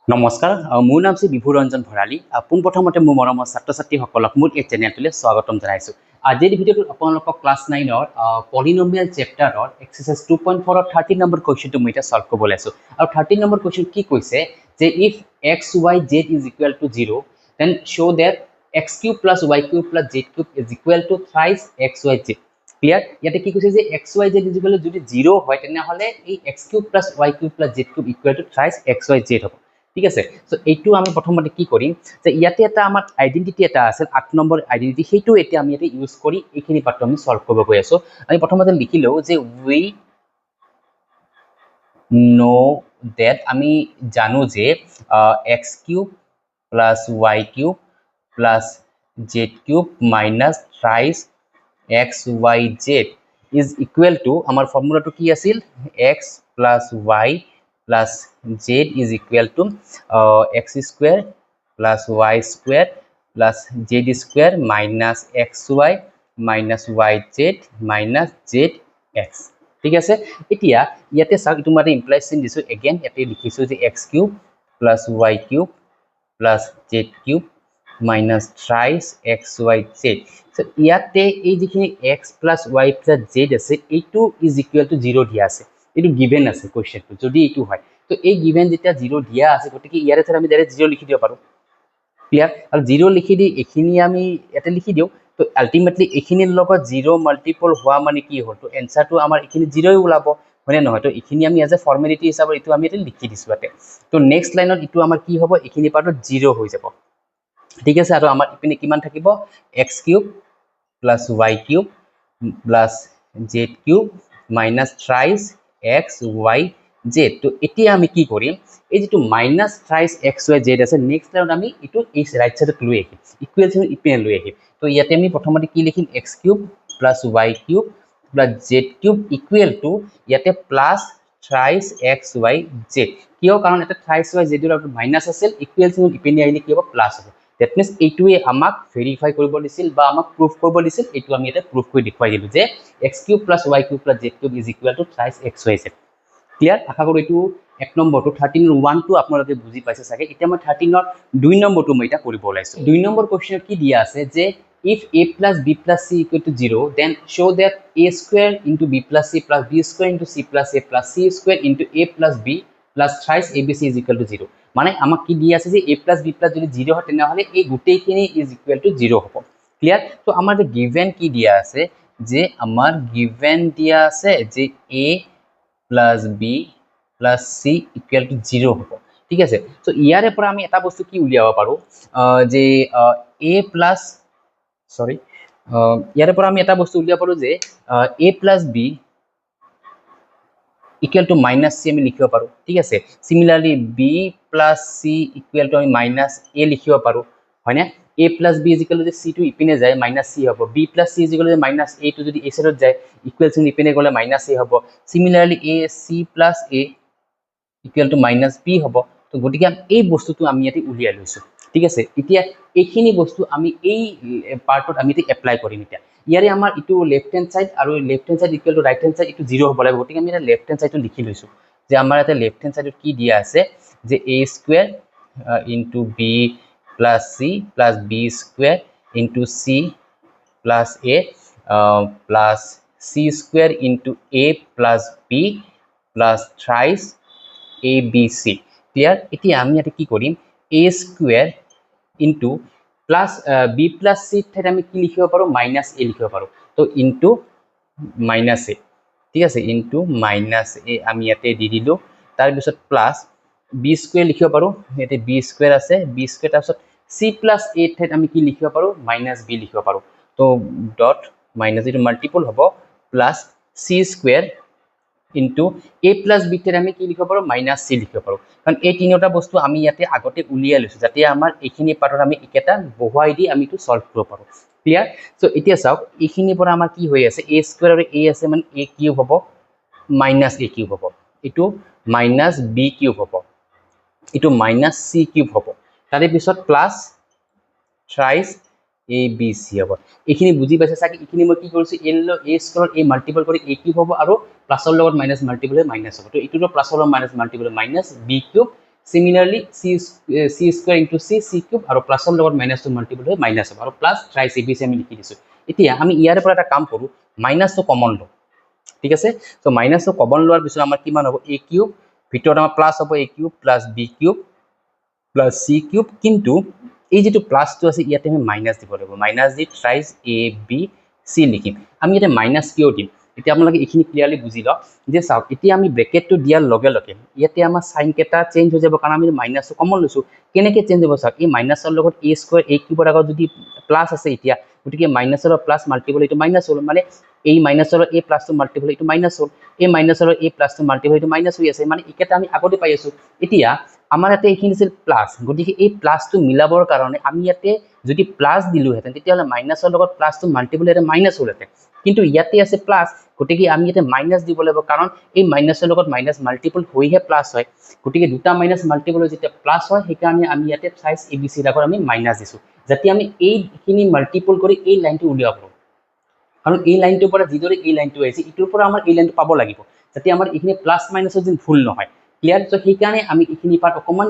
নমস্কাৰ মোৰ নাম শ্ৰী বিভু ৰঞ্জন ভৰালী পোনপ্ৰথমতে মোৰ মৰমৰ ছাত্ৰ ছাত্ৰীসকলক মোৰ এই চেনেলটোলৈ স্বাগতম জনাইছোঁ আজিৰ ভিডিঅ'টোত আপোনালোকক ক্লাছ 9ৰ পলিনমিয়েল চেপ্টাৰৰ এক্সাৰচাইজ 2.4 30 নম্বৰ কুৱেশ্যনটো মই এতিয়া সলভ কৰিব লৈছোঁ আৰু 30 নম্বৰ কুৱেশ্যন কি কৈছে যে if xyz is equal to 0 then show that x cube plus y cube plus z cube is equal to thrice xyz clear ইয়াতে কি কৈছে যে xyz is equal to যদি 0 হয় তেনেহলে এই x cube plus y cube plus z cube equal to thrice xyz হ'ব ঠিক আছে সো এইটো আমি প্ৰথমতে কি কৰিম যে ইয়াতে এটা আমাৰ আইডেন্টিটি এটা আছে 8 নম্বৰ আইডেন্টিটি সেইটো এতিয়া আমি ইয়াতে ইউজ কৰি এইখিনি পাৰ্ট আমি সলভ কৰিব গৈ আছো আমি প্ৰথমতে লিখিলো যে we know that আমি জানো যে x cube plus y cube plus z cube minus thrice xyz is equal to আমাৰ ফৰ্মুলাটো কি আছিল x plus y plus z is equal to x square plus y square plus z square minus xy minus yz minus zx ঠিক আছে এতিয়া ইয়াতে চাওক ইটো মানে ইমপ্লাই চিন দিছো এগেইন ইয়াতে লিখিছো যে x cube plus y cube plus z cube minus thrice xyz so ইয়াতে এই যিখিনি x plus y plus z আছে এইটো is equal to 0 দিয়া আছে এটো গিভেন আছে কোৱেশ্চনটো যদি এটো হয় তো এই গিভেন যেটা 0 দিয়া আছে গতিকে ইয়াৰে থৰ আমি ডাইৰেক্ট 0 লিখি দিব পাৰো ক্লিয়াৰ আৰু 0 লিখি দি এখিনি আমি এটা লিখি দিও তো আলটিমেটলি এখিনিৰ লগত 0 মাল্টিপল হোৱা মানে কি হ'ল তো এনসাৰটো আমাৰ এখিনি 0 ওলাব মানে নহয় তো এখিনি আমি এজ এ ফৰ্মালিটি হিচাপে এটো আমি এটা লিখি দিছো আতে তো নেক্সট লাইনত এটো আমাৰ কি হ'ব এখিনি পাৰ্টত 0 হৈ যাব ঠিক আছে আৰু আমাৰ ইপিনে কিমান থাকিব x cube plus y cube plus z cube minus thrice x y z তো এতিয়া আমি কি কৰিম এই যেটো minus thrice x y z আছে নেক্সট লাইনত আমি এটো এই ৰাইট সাইডত লৈ আহিম ইকুৱেলছন ইপিনে লৈ আহিম তো ইয়াতে আমি প্ৰথমতে কি লিখিম x cube plus y cube plus z cube equal to ইয়াতে plus thrice x y z কিয় কাৰণ এটা thrice y z ৰ মাইনাস আছিল ইকুৱেলছন ইপিনে আহিলে কি হ'ব প্লাস হ'ব that means এইটোৱে আমাক ভেৰিফাই কৰিব দিছিল বা আমাক প্ৰুফ কৰিব দিছিল এইটো আমি এটা প্ৰুফ কৰি দেখুৱাই দিলো যে x cube plus y cube plus z cube is equal to thrice xyz clear আশা কৰো এইটো এক নম্বৰটো 13 ৰ 1 টো আপোনালোকে বুজি পাইছে চাগে এতিয়া মই 13 ৰ 2 নম্বৰটো মই এটা কৰিব ওলাইছো 2 নম্বৰ কোৱেশ্চনত কি দিয়া আছে যে if a plus b plus c equal to 0 then show that a square into b plus c plus b square into c plus a plus c square into a plus b plus thrice abc is equal to 0 মানে আমাক কি দিয়া আছে যে a plus b plus যদি 0 হয় তেনেহলে এই গুটেইখিনি is equal to 0 হ'ব ক্লিয়াৰ তো আমাৰ যে গিভেন কি দিয়া আছে যে আমাৰ গিভেন দিয়া আছে যে a plus b plus c equal to 0 হ'ব ঠিক আছে সো ইয়াৰে পৰা আমি এটা বস্তু কি উলিয়াব পাৰো যে a plus sorry ইয়াৰে পৰা আমি এটা বস্তু উলিয়াব পাৰো যে a plus b equal to minus c আমি লিখিব পাৰো ঠিক আছে সিমিলাৰলি b plus c equal to আমি minus a লিখিব পাৰো হয়নে a plus b is equal to c to ইপিনে যায় minus c হ'ব b plus c is equal to minus a to যদি a সাইডত যায় ইকুৱেলছন ইপিনে গলে minus a হ'ব similarly a c plus a equal to minus b হ'ব তো গতিকে এই বস্তুটো আমি ইয়াতে উলিয়াই লৈছো ঠিক আছে এতিয়া এইখিনি বস্তু আমি এই পাৰ্টত আমি এতে এপ্লাই কৰিম এতিয়া ইয়াৰে আমাৰ ইটো লেফট হ্যান্ড সাইড আৰু left hand side equal to right hand side ইটো 0 হ'ব লাগিব গতিকে আমি এটা লেফট হ্যান্ড সাইডটো লিখি লৈছো যে আমাৰ এটা লেফট হ্যান্ড সাইডত কি দিয়া আছে যে a square into b plus c plus b square into c plus a plus c square into a plus b plus thrice abc clear এতিয়া আমি ইয়াতে কি কৰিম a square into plus b plus c ঠাইত আমি কি লিখিব পাৰো minus a লিখিব পাৰো তো into minus a ঠিক আছে into minus a আমি ইয়াতে দি দিলো তাৰ পিছত plus b square লিখিব পাৰো ইয়াতে b square আছে b square তাৰ পিছত c plus a ঠাইত আমি কি লিখিব পাৰো minus b লিখিব পাৰো তো ডট minus এটো মাল্টিপল হ'ব plus c square into a plus b তে আমি কি লিখিব পাৰো minus c লিখিব পাৰো কাৰণ এই তিনিটা বস্তু আমি ইয়াতে আগতে উলিয়াই লৈছো যাতে আমাৰ এইখিনি পাৰ্টত আমি একেটা বহুৱাই দি আমি তো সলভ কৰিব পাৰো ক্লিয়াৰ সো এতিয়া চাওক এইখিনি পৰা আমাৰ কি হৈ আছে a স্কয়াৰ আৰু a আছে মানে a কিউব হ'ব minus a কিউব হ'ব এটো minus b কিউব হ'ব এটো minus c কিউব হ'ব তাৰে পিছত plus thrice a b c হ'ব এইখিনি বুজি পাইছে সাকি এইখিনি মই কি কৰিছো a স্কয়াৰ a মাল্টিপল কৰি a কিউব হ'ব আৰু প্লাসৰ লগত মাইনাস মাল্টিপল মাইনাস হ'ব তো এটো প্লাসৰ minus multiple minus b cube Similarly, c square into c cube আৰু প্লাছৰ লগত মাইনাছটো মাল্টিপল হৈ মাইনাছ হ'ব আৰু প্লাছ থ্ৰাইছ abc আমি লিখি দিছোঁ এতিয়া আমি ইয়াৰ পৰা এটা কাম কৰোঁ মাইনাছটো কমন লওঁ ঠিক আছে সো মাইনাছটো কমন লোৱাৰ পিছত আমাৰ কিমান হ'ব a কিউব ভিতৰত আমাৰ প্লাছ হ'ব a cube plus b cube plus c cube কিন্তু এই যেটো প্লাছটো আছে ইয়াতে আমি মাইনাছ দিব লাগিব minus the thrice a b c লিখিম আমি ইয়াতে মাইনাছ কিয় দিম এতিয়া আপোনালোকে এইখিনি ক্লিয়াৰলি বুজি লওক যে চাওক এতিয়া আমি ব্ৰেকেটটো দিয়াৰ লগে লগে ইয়াতে আমাৰ সাইন কেটা চেঞ্জ হৈ যাব কাৰণ আমি মাইনাছটো কমন লৈছো কেনেকৈ চেঞ্জ হ'ব চাওক এই মাইনাছৰ লগত a স্কয়াৰ a কিউবৰ আগত যদি প্লাছ আছে এতিয়া গতিকে মাইনাছৰ প্লাছ মাল্টিপল এইটো মাইনাছ হ'ল মানে এই মাইনাছৰ a প্লাছটো মাল্টিপল এইটো মাইনাছ হ'ল এই মাইনাছৰ a প্লাছটো মাল্টিপল এইটো মাইনাছ হৈ আছে মানে একেটা আমি আগতে পাই আছো এতিয়া আমাৰ ইয়াতে এইখিনি আছিল প্লাছ গতিকে এই প্লাছটো মিলাবৰ কাৰণে আমি ইয়াতে যদি প্লাছ দিলোহেঁতেন তেতিয়াহ'লে মাইনাছৰ লগত প্লাছটো মাল্টিপল ইয়াতে মাইনাছ হ'লহেঁতেন কিন্তু ইয়াতে আছে প্লাছ গতিকে আমি ইয়াতে মাইনাছ দিব লাগিব কাৰণ এই মাইনাছৰ লগত মাইনাছ মাল্টিপল হৈহে প্লাছ হয় গতিকে দুটা মাইনাছ মাল্টিপল হৈ যেতিয়া প্লাছ হয় সেইকাৰণে আমি ইয়াতে থ্ৰাইছ abc আগত আমি মাইনাছ দিছোঁ যাতে আমি এইখিনি মাল্টিপল কৰি এই লাইনটো উলিয়াব পাৰোঁ কাৰণ এই লাইনটোৰ পৰা যিদৰে এই লাইনটো আহিছে ইটোৰ পৰা আমাৰ এই লাইনটো পাব লাগিব যাতে আমাৰ এইখিনি প্লাছ মাইনাছৰ যেন ভুল নহয় ক্লিয়াৰ সো সেইকাৰণে আমি এইখিনি পাৰ্ট অকমান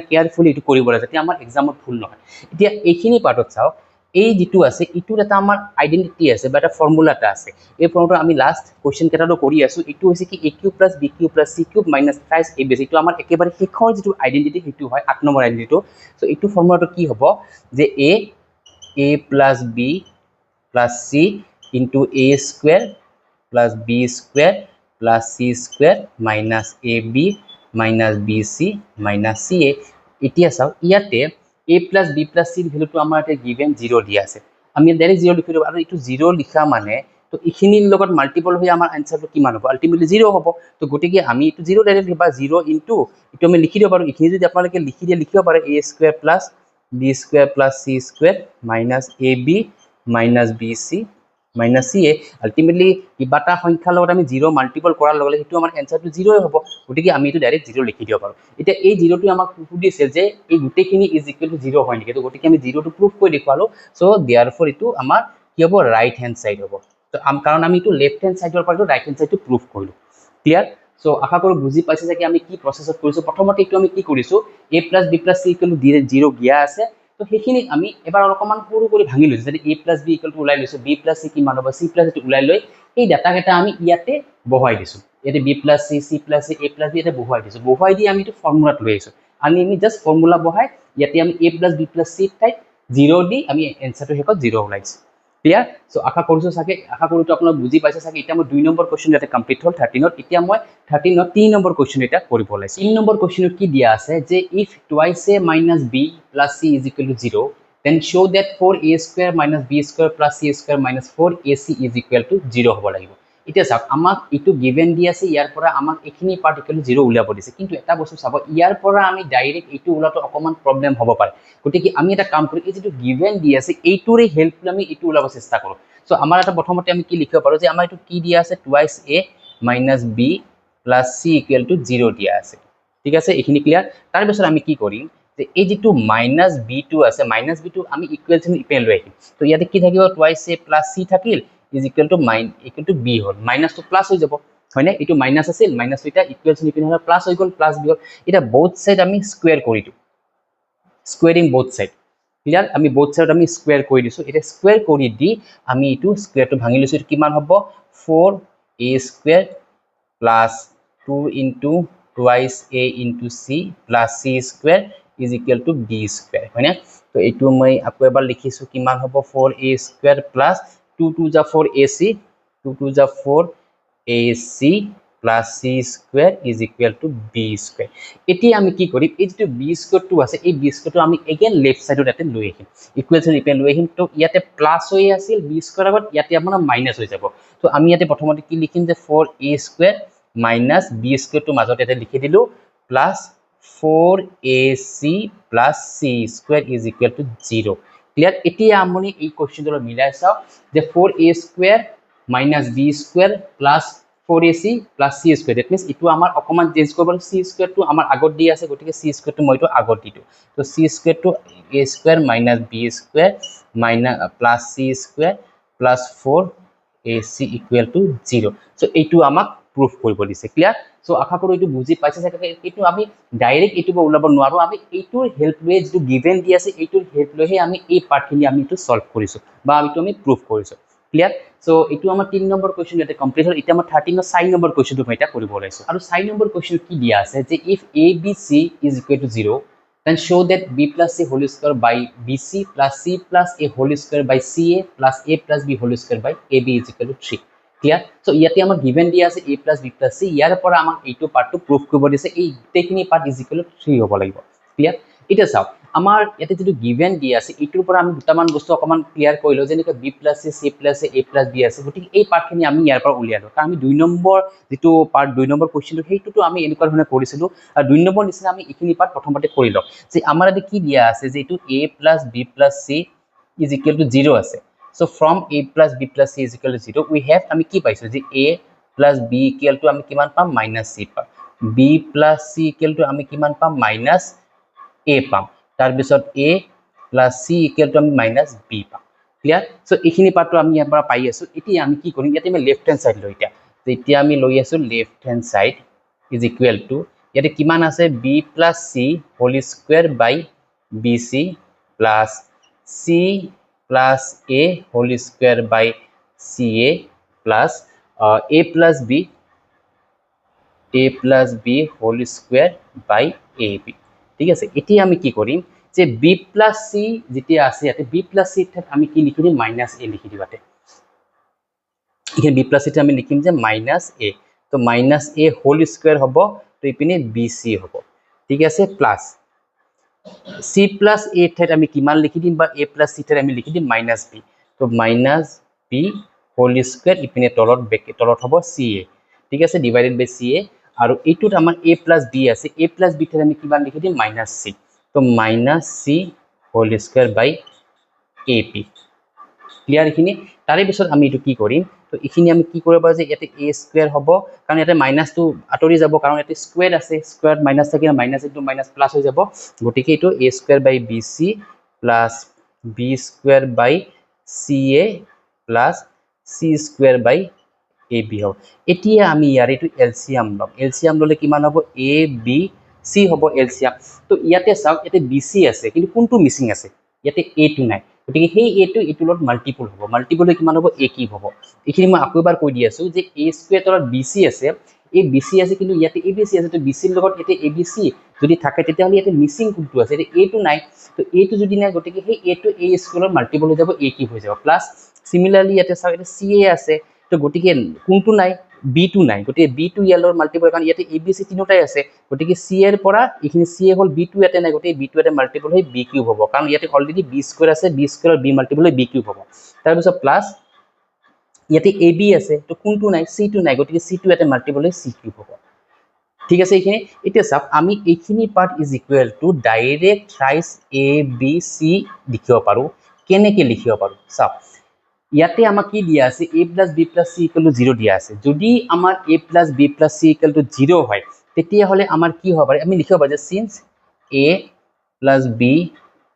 কেয়াৰফুলি এইটো কৰিব লাগে যাতে আমাৰ এক্সামত ভুল নহয় এতিয়া এইখিনি পাৰ্টত চাওক এই যেটো আছে ইটোৰ এটা আমাৰ আইডেন্টিটি আছে বা এটা ফৰ্মুলা এটা আছে এই ফৰ্মুলাটো আমি লাষ্ট কোৱেশ্চন কেটাটো কৰি আছো ইটো হৈছে কি a cube plus b cube plus c cube minus thrice abc ইটো আমাৰ একেবাৰে শেষৰ যেটো আইডেন্টিটি সেইটো হয় 8 নম্বৰ আইডেন্টিটিটো সো ইটো ফৰ্মুলাটো কি হ'ব যে a plus b plus c into a square plus b square plus c square minus ab minus bc minus ca এতিয়া চাও ইয়াতে a plus b plus c ভ্যালুটো আমাৰ এটা গিভেন 0 দিয়া আছে আমি ডাইৰেক্ট 0 লিখি দিব আৰু এটো 0 লিখা মানে তো ইখিনিৰ লগত মাল্টিপল হৈ আমাৰ আনসাৰটো কিমান হ'ব আলটিমেটলি 0 হ'ব তো গটিকে আমি এটো 0 ডাইৰেক্ট লিখবা 0 ইনটু এটো আমি লিখি দিব পাৰো ইখিনি যদি আপোনালোকে লিখি দিয়ে লিখিব পাৰে a square plus b square plus c square minus ab minus bc minus ca ultimately কিবাটা সংখ্যাৰ লগত আমি 0 মাল্টিপল কৰাৰ লগে লগে হেতু আমাৰ আনসাৰটো 0 হ'ব গটিকে আমি এটো ডাইৰেক্ট 0 লিখি দিব পাৰো এতিয়া এই 0 টো আমাক সুধিছে যে এই গুটেখিনি ইজ ইকুৱেল টু 0 হয় নেকি তো গটিকে আমি 0 টো প্ৰুফ কৰি দেখালো সো देयरफॉर এটো আমাৰ কি হ'ব ৰাইট হ্যান্ড সাইড হ'ব তো কাৰণ আমি এটো লেফট হ্যান্ড সাইডৰ পৰা ৰাইট হ্যান্ড সাইডটো প্ৰুফ কৰিলো ক্লিয়াৰ সো আশা কৰো বুজি পাইছে যে আমি কি প্ৰসেছত কৰিছো প্ৰথমতে এটো আমি কি কৰিছো a + b + c = 0 গিয়া আছে তো সেইখিনি আমি এবাৰ অলপমান সৰু কৰি ভাঙি লৈছো যদি a + b = ওলাই লৈছো b + c কিমান হ'ব c + এটো ওলাই লৈ এই ডাটা কেটা আমি ইয়াতে বহাই দিছো ইয়াতে b + c c + c a + b এটা বহাই দিছো বহাই দি আমি এটো ফৰ্মুলাত লৈ আইছো আমি জাস্ট ফৰ্মুলা বহাই ইয়াতে আমি a + b + c ঠাইত 0 দি আমি আনসাৰটো হেকত 0 ওলাইছো ক্লিয়াৰ সো আশা কৰিছো সাকে আশা কৰোটো আপোনাক বুজি পাইছে সাকে এটা মই 2 নম্বৰ কোৱেশ্চন এটা কমপ্লিট হ'ল 13ত এতিয়া মই 13ত 3 নম্বৰ কোৱেশ্চন এটা কৰিব লাইছো 3 নম্বৰ কোৱেশ্চনত কি দিয়া আছে যে if twice a minus b plus c is equal to 0 then show that 4a² minus b² plus c² minus 4ac is equal to 0 হ'ব লাগিব এতিয়া চাওক আমাক ইটো গিভেন দি আছে ইয়াৰ পৰা আমাক এখিনি পাৰ্টিকুলাৰ 0 উলিয়াব দিছে কিন্তু এটা বস্তু চাব ইয়াৰ পৰা আমি ডাইৰেক্ট ইটো উলাটো অকমান প্ৰবলেম হ'ব পাৰে গতিকে আমি এটা কাম কৰো এই যেটো গিভেন দি আছে এইটোৰে হেল্প লৈ আমি ইটো উলাব চেষ্টা কৰো সো আমাৰ এটা প্ৰথমতে আমি কি লিখিব পাৰো যে আমাৰ ইটো কি দিয়া আছে twice a minus b plus c equal to 0 দিয়া আছে ঠিক আছে এখিনি ক্লিয়াৰ তাৰ পিছত আমি কি কৰিম যে এই যেটো -b2 আছে -b2 আমি ইকুৱেলছন ইপেন লৈ আহিম তো ইয়াতে কি থাকিব twice a plus c থাকিল is equal to b hall minus তো প্লাস হৈ যাব হয়নে এটো মাইনাস আছিল মাইনাস এটা ইকুৱেলছন ইপেন হল প্লাস হৈ গল প্লাস বি হল এটা বোথ সাইড আমি স্কয়াৰ কৰি দিও স্কয়াৰিং বোথ সাইড ক্লিয়াৰ আমি বোথ সাইড আমি স্কয়াৰ কৰি দিছো এটা স্কয়াৰ কৰি দি আমি এটো স্কয়াৰটো ভাঙি লৈছো কিমান হ'ব 4a² plus 2 into twice a into c plus c² is equal to b² হয়নে তো এটো মই আকৌ এবাৰ লিখিছো কিমান হ'ব 4a² plus 2 to the 4ac 2 to the 4ac plus c² is equal to b² এতিয়া আমি কি কৰিম এই যেটো b² টো আছে এই b² টো আমি এগেইন লেফট সাইডত এতে লৈ আহিম ইকুৱেলছন ইপেন লৈ আহিম তো ইয়াতে প্লাস হৈ আছিল b² আগত ইয়াতে আপোনাৰ মাইনাস হৈ যাব তো আমি ইয়াতে প্ৰথমতে কি লিখিম যে 4a² minus b² টো মাজত এতে লিখি দিলো plus 4ac plus c² is equal to 0 clear এতিয়া আমি এই কোৱেশ্চনটো মিলাই চাও যে 4a² minus b² plus 4ac plus c² that means ইটো আমাৰ অকমান চেঞ্জ কৰিব c² টো আমাৰ আগত দি আছে গটিকে c² টো মইটো আগত দিটো তো c² টো a² minus b² minus plus c² plus 4ac equal to 0 so এইটো আমাক প্ৰুফ কৰিব দিছে ক্লিয়াৰ সো আশা কৰো এইটো বুজি পাইছে চাগে এইটো আমি ডাইৰেক্ট এইটো ওলাব নোৱাৰো আমি এইটোৰ হেল্প লৈ যেটো গিভেন দি আছে এইটোৰ হেল্প লৈহে আমি এই পাৰ্টখিনি আমি এইটো সলভ কৰিছো বা এইটো আমি প্ৰুফ কৰিছো ক্লিয়াৰ সো এইটো আমাৰ 3 নম্বৰ কোৱেশ্চন ইয়াতে কমপ্লিট হ'ল এতিয়া আমাৰ 13 4 নম্বৰ কোৱেশ্চনটো মই এটা কৰিব ওলাইছো আৰু 4 নম্বৰ কোৱেশ্চন কি দিয়া আছে যে if abc is equal to 0 then show that b plus c whole square by bc plus c plus a whole square by ca plus a plus b whole square by ab is equal to 3 clear so ইয়াতে আমাৰ given দিয়া আছে a plus b plus c ইয়াৰ পৰা আমাক এইটো পাৰ্টটো proof কৰিব দিছে এই গোটেইখিনি পাৰ্ট ইজ ইকুৱেল টু 3 হ'ব লাগিব ক্লিয়াৰ এতিয়া চাওক আমাৰ ইয়াতে যেটো গিভেন দিয়া আছে এইটোৰ পৰা আমি দুটামান বস্তু অকমান ক্লিয়াৰ কৰিলো যেনেকৈ b plus c c plus a plus b আছে গতিকে এই পাৰ্টখিনি আমি ইয়াৰ পৰা উলিয়ালো কাৰণ আমি 2 নম্বৰ যেটো পাৰ্ট 2 নম্বৰ কোৱেশ্চনটো সেইটোটো আমি এনেকুৱা ধৰণে কৰিছিলো আৰু 2 নম্বৰ নিচিনা আমি এইখিনি পাৰ্ট প্ৰথমতে কৰিলো যে আমাৰ ইয়াতে কি দিয়া আছে যে এইটো a plus b plus c is equal to 0 আছে so from a plus b plus c is equal to 0 we have আমি কি পাইছো যে a plus b equal to আমি কিমান পাম minus c পাম b plus c equal to আমি কিমান পাম minus a পাম তাৰ পিছত a plus c equal to আমি minus b পাম ক্লিয়াৰ সো এইখিনি পাৰ্টটো আমি ইয়াৰ পৰা পাই আছো এতিয়া আমি কি কৰিম ইয়াতে আমি লেফট হ্যান্ড সাইড লৈ এতিয়া আমি লৈ আছো left hand side is equal to ইয়াতে কিমান আছে b plus c whole square by bc plus c plus a whole square by ca plus a plus b whole square by ab ঠিক আছে এতিয়া আমি কি কৰিম যে b plus c যেতিয়া আছে ইয়াতে b plus c ঠাইত আমি কি লিখি দিম minus a লিখি দিবাতে এখানে b plus c তে আমি লিখিম যে minus a তো minus a whole square হ'ব তো ইপিনে bc হ'ব ঠিক আছে প্লাস c plus a ঠাইত আমি কিমান লিখি দিম বা a plus c ঠাইত আমি লিখি দিম minus b তো minus b whole square ইপিনে তলত তলত হ'ব ca ঠিক আছে ডিভাইডেড বাই ca আৰু এইটোত আমাৰ a plus b আছে a plus b ঠাইত আমি কিমান লিখি দিম minus c তো minus c whole square by ap clear এখিনি তাৰে পিছত আমি এটো কি কৰিম তো এখিনি আমি কি কৰিব যে ইয়াতে a স্কয়াৰ হ'ব কাৰণ ইয়াতে মাইনাস টো আতৰি যাব কাৰণ ইয়াতে স্কয়াৰ আছে স্কয়াৰ মাইনাস থাকে মাইনাস ইনটু মাইনাস প্লাস হৈ যাব গতিকে এটো a square by bc plus b square by ca plus c square by ab হ'ব এতিয়া আমি ইয়াৰ এটো এলসিয়াম ললে কিমান হ'ব a b c হ'ব এলসিয়াম তো ইয়াতে চাওক ইয়াতে bc আছে কিন্তু কোনটো মিসিং আছে ইয়াতে a টো নাই গতিকে সেই a টো এটো লগত মাল্টিপল হ'ব মাল্টিপল কিমান হ'ব a কিউব হ'ব এখিনি মই আকৌ এবাৰ কৈ দি আছো যে a স্কয়াৰ তলত bc আছে এই bc আছে কিন্তু ইয়াতে abc আছে তো bc ৰ লগত ইয়াতে abc যদি থাকে তেতিয়া হলে ইয়াতে মিসিং কোনটো আছে এটা a টো নাই তো a টো যদি নাই গতিকে সেই a টো a স্কয়াৰৰ মাল্টিপল হৈ যাব a কিউব হৈ যাব প্লাস সিমিলারলি ইয়াতে চাও এটা ca আছে তো গতিকে কোনটো নাই b2 নাই গতিকে b2 ইয়ালৰ মাল্টিপল কাৰণ ইয়াতে abc তিনটাই আছে গতিকে c এৰ পৰা এখিনি c হল b2 ইয়াতে নাই গতিকে b2 ইয়াতে মাল্টিপল হৈ b কিউব হ'ব কাৰণ ইয়াতে অলৰেডি b স্কয়াৰ আছে b স্কয়াৰ b মাল্টিপল হৈ b কিউব হ'ব তাৰ পিছত প্লাস ইয়াতে ab আছে তো কোনটো নাই c2 নাই গতিকে c2 ইয়াতে মাল্টিপল হৈ c কিউব হ'ব ঠিক আছে এখিনি এতিয়া চাওক আমি এইখিনি part is equal to direct thrice a b c লিখিব পাৰো কেনেকৈ লিখিব পাৰো চাওক ইয়াতে আমাক কি দিয়া আছে a plus b plus c equal to 0 দিয়া আছে যদি আমাৰ a plus b plus c equal to 0 হয় তেতিয়া হলে আমাৰ কি হ'ব পাৰে আমি লিখিব পাৰো যে since a plus b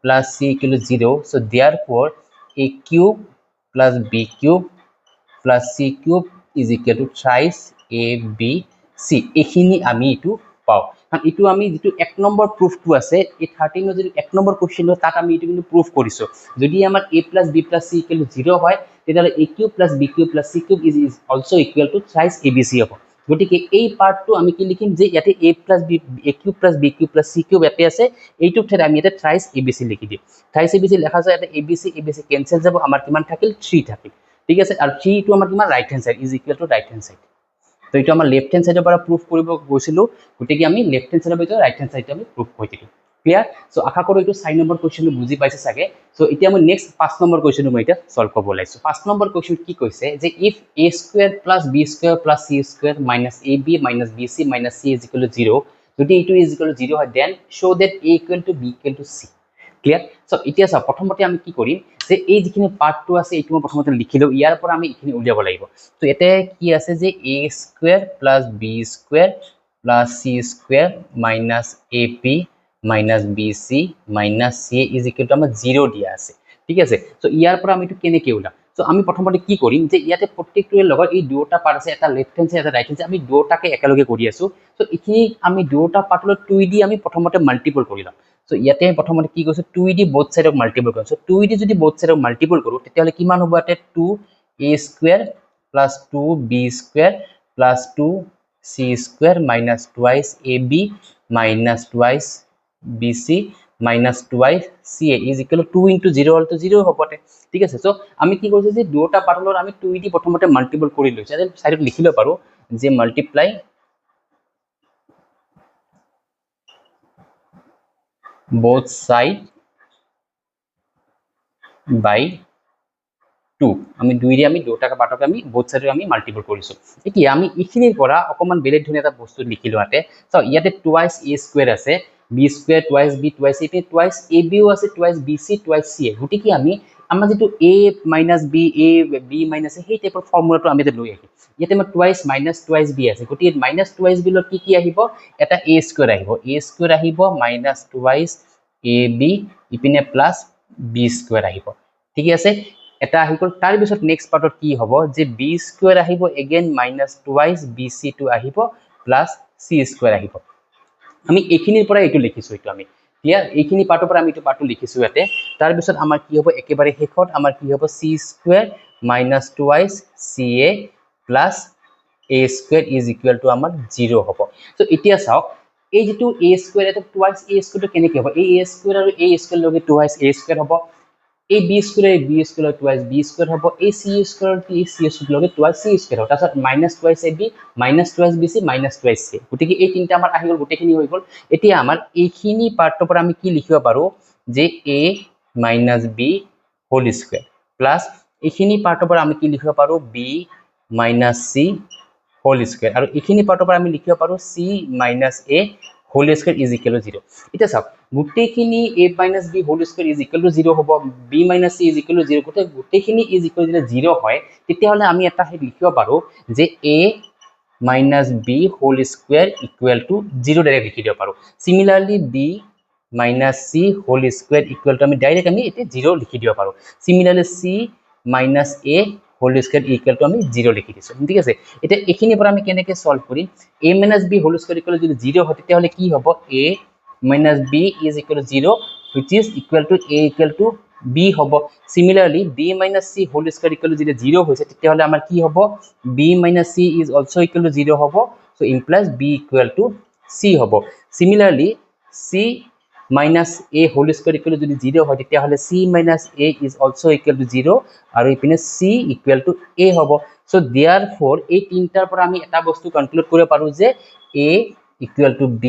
plus c equal to 0 so therefore a cube plus b cube plus c cube is equal to thrice a b c এখিনি আমি এটো পাও কাৰণ এটো আমি যেটো এক নম্বৰ প্ৰুফটো আছে এই 13 ৰ যেটো এক নম্বৰ কোৱেশ্চন তাত আমি এটো কিন্তু প্ৰুফ কৰিছো যদি আমাৰ a plus b plus c equal to 0 হয় তেতিয়ালে a cube plus b cube plus c cube is also equal to thrice abc হ'ব গতিকে এই পাৰ্টটো আমি কি লিখিম যে ইয়াতে a plus b a cube plus b cube plus c cube ইয়াতে আছে এইটো ঠাইত আমি এটা thrice abc লিখি দিম thrice abc লেখা যায় এটা abc কেনসেল যাব আমাৰ কিমান থাকিল 3 থাকিল ঠিক আছে আৰু 3 টো আমাৰ কিমান right hand side is equal two right hand side তো এটা আমাৰ লেফট হ্যান্ড সাইডৰ পৰা প্ৰুফ কৰিব গৈছিলো গতিকে আমি লেফট হ্যান্ড সাইডৰ ভিতৰত ৰাইট হ্যান্ড সাইডটো আমি প্ৰুফ কৰি দিম ক্লিয়াৰ সো আশা কৰো এইটো 4 নম্বৰ কোৱেশ্চনটো বুজি পাইছে সাগে সো এতিয়া মই নেক্সট 5 নম্বৰ কোৱেশ্চনটো মই এটা সলভ কৰিব লাইছো 5 নম্বৰ কোৱেশ্চন কি কৈছে যে if a square plus b square plus c square minus ab minus bc minus c is equal to 0 যদি এটো is equal to 0 হয় then show that a equal to b equal to c clear so এতিয়া সব প্ৰথমতে আমি কি কৰিম যে এই যিখিনি পাৰ্টটো আছে এইটো মই প্ৰথমতে লিখিলো ইয়াৰ পৰা আমি এইখিনি উলিয়াব লাগিব তো এতে কি আছে যে a square plus b square plus c square minus ab minus bc minus ca is equal to আমাৰ 0 দিয়া আছে ঠিক আছে তো ইয়াৰ পৰা আমি এটো কেনেকৈ উলাম সো আমি প্ৰথমতে কি কৰিম যে ইয়াতে প্ৰত্যেকটোৰ লগত এই দুটা পাৰ্ট আছে, এটা লেফট হ্যান্ড সাইড এটা ৰাইট হ্যান্ড সাইড, আমি দুটাকে একেলগে কৰি আছো। সো এইখিনি আমি দুটা পাৰ্টলৈ 2 দি আমি প্ৰথমতে মাল্টিপল কৰি লম। সো ইয়াতে আমি প্ৰথমতে কি কৰিছো 2 দি both সাইডক মাল্টিপল কৰিম। সো 2 দি যদি both সাইডক মাল্টিপল কৰো তেতিয়াহলে কিমান হ'ব ইয়াতে 2a square plus 2b square plus 2c square minus 2ab minus twice bc minus twice ca is equal to 2 into 0 all to 0 হবতে ঠিক আছে। সো আমি কি কৰিছো যে দুটা পাৰ্টৰ আমি 2 দি প্ৰথমতে মাল্টিপল কৰি লৈছো, আমি সাইডত লিখিব পাৰো যে মাল্টিপ্লাই both side by 2 আমি 2 দি আমি দুটাকে পাৰ্টকে আমি both side আমি মাল্টিপল কৰিছো। এতিয়া আমি ইখিনিৰ পৰা অকমান বেলেগ ধৰণে এটা বস্তু লিখিলো আতে। সো ইয়াতে twice a স্কয়াৰ আছে, b square twice b twice a twice ab ও আছে, twice bc twice ca, গতিকে আমি আমাৰ যেটো a minus b a b minus a সেই টাইপৰ ফৰ্মুলাটো আমি লৈ আহিম। ইয়াতে আমাৰ twice minus twice b আছে, গতিকে minus twice b লৰ কি আহিব, এটা a স্কয়াৰ আহিব, a স্কয়াৰ আহিব minus twice ab ইপিনে প্লাস b স্কয়াৰ আহিব, ঠিক আছে। এটা আহি গল, তাৰ পিছত নেক্সট পাৰ্টত কি হ'ব যে b স্কয়াৰ আহিব এগেইন মাইনাস টুৱাইস bc টো আহিব প্লাস c স্কয়াৰ আহিব। আমি এইখিনিৰ পৰা এইটো লিখিছো, এইটো আমি ক্লিয়াৰ, এইখিনি পাৰ্টৰ পৰা আমি এইটো পাৰ্টটো লিখিছো ইয়াতে। তাৰ পিছত আমাৰ কি হ'ব একেবাৰে শেষত আমাৰ কি হ'ব c square minus twice ca plus a square is equal two আমাৰ 0 হ'ব। সো এতিয়া চাওক এই যেটো a স্কয়াৰ এটা টুৱাইস a স্কয়াৰটো কেনেকৈ হ'ব, এই a স্কয়াৰ আৰু a স্কয়াৰ লগে টুৱাইস a স্কয়াৰ হ'ব, a b square twice b square হ'ব, a c স্কয়াৰ লগে twice c স্কয়াৰ হ'ব, তাৰপিছত minus twice ab minus twice bc minus twice c, গতিকে এই তিনটা আমাৰ আহি গল, গোটেইখিনি হৈ গল। এতিয়া আমাৰ এইখিনি পাৰ্টৰ পৰা আমি কি লিখিব পাৰো যে a minus b whole square plus এইখিনি পাৰ্টৰ পৰা আমি কি লিখিব পাৰো b minus c whole square, আৰু এইখিনি পাৰ্টৰ পৰা আমি লিখিব পাৰো c minus a whole square is equal to 0। এতিয়া চাওক গোটেইখিনি a minus b whole square is equal to 0 হ'ব, b minus c is equal to 0, গোটেইখিনি ইজ ইকুৱেল টু 0 হয়, তেতিয়াহলে আমি এটা লিখিব পাৰো যে a minus b whole square equal to 0 direct লিখি দিব পাৰো। Similarly b minus c whole square equal to আমি ডাইৰেক্ট আমি এতে 0 লিখি দিব পাৰো। Similarly c minus a whole square equal to আমি 0 লিখি দিছো, ঠিক আছে। এতিয়া এইখিনিৰ পৰা আমি কেনেকৈ সলভ কৰিম, a minus b whole square equal যদি 0 হয় তেতিয়াহলে কি হ'ব a minus b is equal to 0 which is equal to a equal to b হ'ব। Similarly b minus c whole square equal to 0 হৈছে, তেতিয়াহলে আমাৰ কি হ'ব b minus c is also equal to 0 হ'ব, so implies b equal to c হ'ব। Similarly c minus a whole square equal to যদি 0 হয় তেতিয়াহলে c minus a is also equal to 0 আৰু ইপিনে c equal to a হ'ব। So therefore এই তিনটাৰ পৰা আমি এটা বস্তু কনক্লুড কৰিব পাৰো যে a equal to b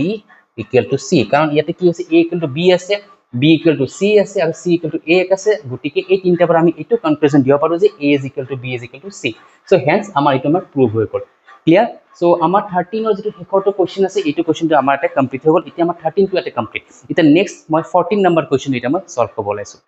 equal to c, কাৰণ ইয়াতে কি আছে a equal to b আছে, b equal to c আছে আৰু c equal to a আছে, গতিকে এই তিনটাৰ পৰা আমি এইটো কনক্লুজন দিব পাৰো যে a is equal to b is equal to c। So hence আমাৰ এইটো আমাৰ প্ৰুভ হৈ গল, ক্লিয়াৰ। সো আমাৰ 13 ৰ যেটো শেষৰটো কোৱেশ্চন আছে এইটো কোৱেশ্চনটো আমাৰ এটা কমপ্লিট হৈ গল। এতিয়া আমাৰ 13 টো এটা কমপ্লিট। এতিয়া নেক্সট মই 14 নম্বৰ কোৱেশ্চন এটা মই সলভ কৰিব লাইছো।